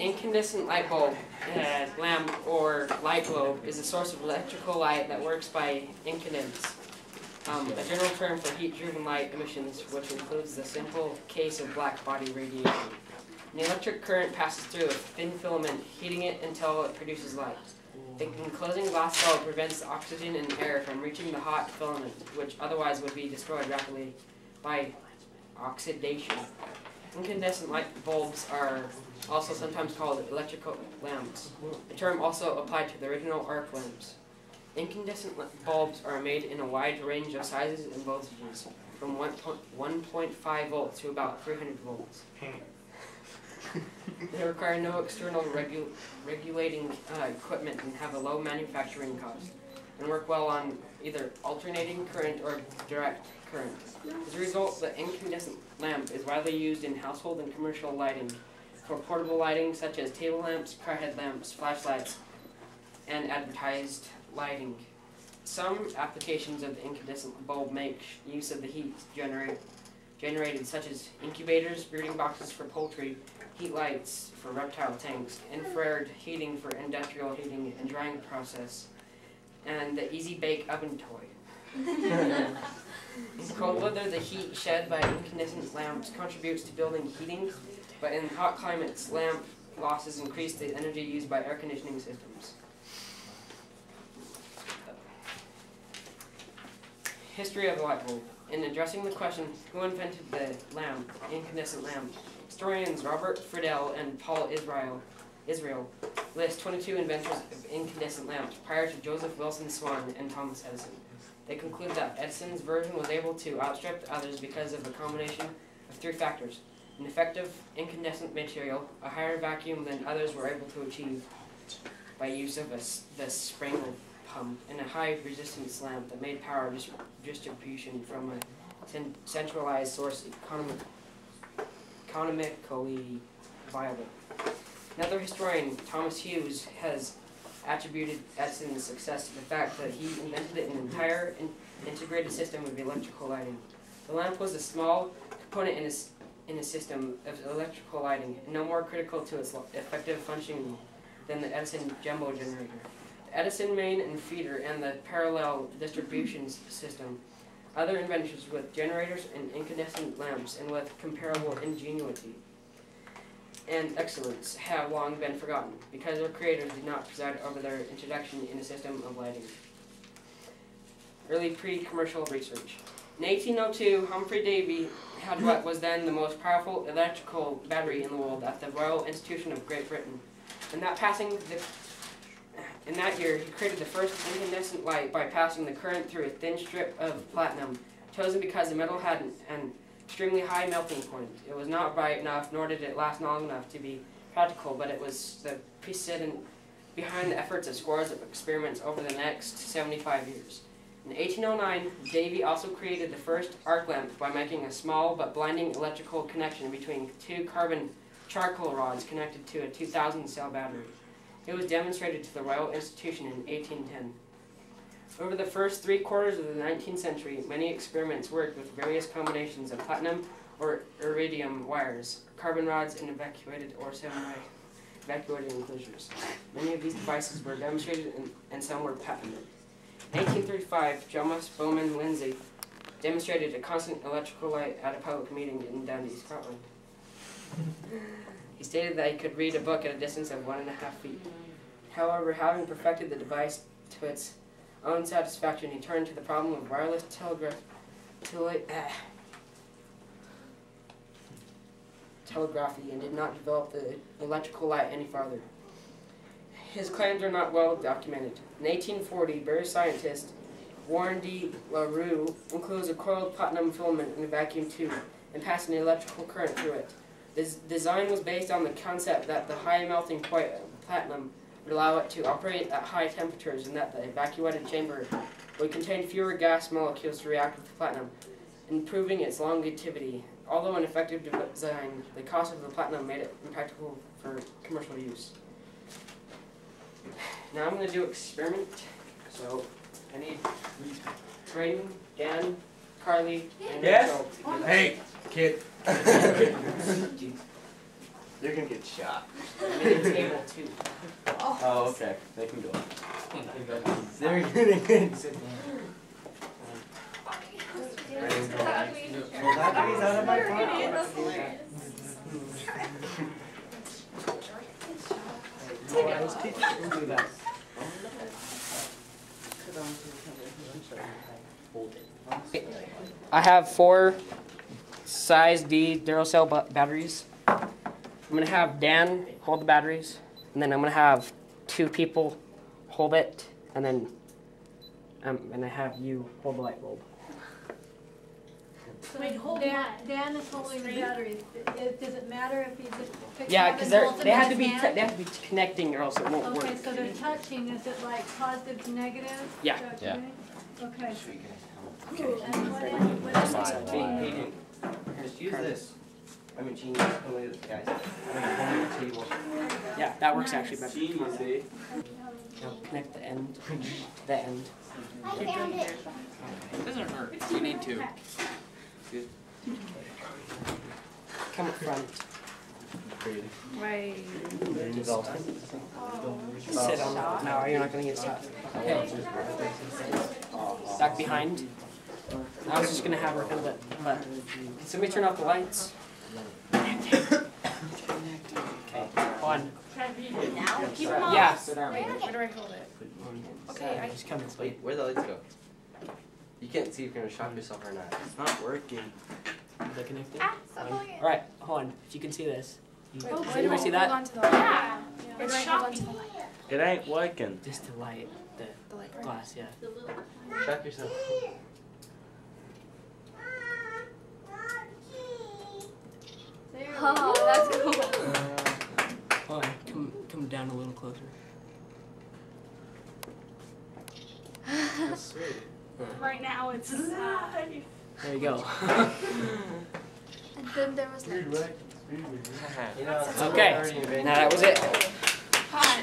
incandescent light bulb, lamp, or light globe is a source of electrical light that works by incandescence, a general term for heat-driven light emissions, which includes the simple case of black body radiation. An electric current passes through a thin filament, heating it until it produces light. The enclosing glass bulb prevents oxygen and air from reaching the hot filament, which otherwise would be destroyed rapidly by oxidation. Incandescent light bulbs are also sometimes called electrical lamps. The term also applied to the original arc lamps. Incandescent bulbs are made in a wide range of sizes and voltages, from 1.5 volts to about 300 volts. They require no external regulating equipment and have a low manufacturing cost, and work well on either alternating current or direct current. As a result, the incandescent lamp is widely used in household and commercial lighting, for portable lighting such as table lamps, car headlamps, flashlights, and advertised lighting. Some applications of the incandescent bulb make use of the heat generated, such as incubators, breeding boxes for poultry, heat lights for reptile tanks, infrared heating for industrial heating and drying process, and the Easy Bake Oven toy. In cold weather, the heat shed by incandescent lamps contributes to building heating, but in hot climates, lamp losses increase the energy used by air conditioning systems. History of the light bulb. In addressing the question, who invented the lamp, incandescent lamp, historians Robert Friedel and Paul Israel list 22 inventors of incandescent lamps prior to Joseph Wilson Swan and Thomas Edison. They conclude that Edison's version was able to outstrip others because of a combination of three factors: an effective incandescent material, a higher vacuum than others were able to achieve by use of the spring pump, and a high resistance lamp that made power distribution from a centralized source economically viable. Another historian, Thomas Hughes, has attributed Edison's success to the fact that he invented an entire integrated system of electrical lighting. The lamp was a small component in a system of electrical lighting, and no more critical to its effective functioning than the Edison jumbo generator, the Edison main and feeder, and the parallel distribution system. Other inventions with generators and incandescent lamps, and with comparable ingenuity and excellence, have long been forgotten, because their creators did not preside over their introduction in a system of lighting. Early pre-commercial research. In 1802, Humphrey Davy had what was then the most powerful electrical battery in the world at the Royal Institution of Great Britain. In that year, he created the first incandescent light by passing the current through a thin strip of platinum, chosen because the metal had an extremely high melting point. It was not bright enough, nor did it last long enough to be practical, but it was the precedent behind the efforts of scores of experiments over the next 75 years. In 1809, Davy also created the first arc lamp by making a small but blinding electrical connection between two carbon charcoal rods connected to a 2,000-cell battery. It was demonstrated to the Royal Institution in 1810. Over the first 3/4 of the 19th century, many experiments worked with various combinations of platinum or iridium wires, carbon rods, and evacuated or semi-evacuated enclosures. Many of these devices were demonstrated and some were patented. In 1835, Thomas Bowman Lindsay demonstrated a constant electrical light at a public meeting in Dundee, Scotland. He stated that he could read a book at a distance of 1.5 feet. However, having perfected the device to its own satisfaction, he turned to the problem of wireless telegraphy and did not develop the electrical light any farther. His claims are not well documented. In 1840, British scientist Warren D. LaRue enclosed a coiled platinum filament in a vacuum tube and passed an electrical current through it. This design was based on the concept that the high melting point of platinum would allow it to operate at high temperatures, and that the evacuated chamber would contain fewer gas molecules to react with the platinum, improving its longevity. Although an effective design, the cost of the platinum made it impractical for commercial use. Now I'm going to do an experiment. So I need Hayden, Dan, Carly, and yes? Rachel. Hey, kid. They're gonna get shot. I'm in a table too. Oh, okay. They can go. They're gonna get shot. Batteries out of my car. Do that. I have 4 size D Duracell batteries. I'm gonna have Dan hold the batteries, and then I'm gonna have 2 people hold it, and then and I have you hold the light bulb. Wait, hold Dan is holding the batteries. Does it matter if he just picks Yeah, up because and holds they have them to in be his hand? they have to be connecting, or else it won't work. Okay, so they're touching. Is it like positive to negative? Yeah. Is that what Yeah. you mean? Okay. Okay. And what is Hayden, just use this. I mean, genius. Oh, look at this, guys. I'm holding the table. Yeah, that works actually better. Genius, eh? Now connect the end to the end. I found it. It doesn't hurt. You need to. Come up front. Right. Sit on it. No, you're not gonna get shot. Okay. Back behind. I was just gonna have her hold it, but can somebody turn off the lights? Okay, on. Now? Keep them on. Yeah, sit down. Where do I hold it? Okay, I Just come this way. Wait, where'd the lights go? You can't see if you're gonna shock yourself or not. It's not working. Is that connected? Ah, stop holding it. Alright, hold on. If you can see this. Wait, Does why do I anybody see that? hold on to the light? Yeah. Where do I hold on to the light? It ain't working. Just to light the The light right glass, yeah. Shock yourself. Oh, that's cool. Hold on, come down a little closer. That's sweet. Right now it's alive. There you go. And then there was that. You know, Okay, now that was it. Hot.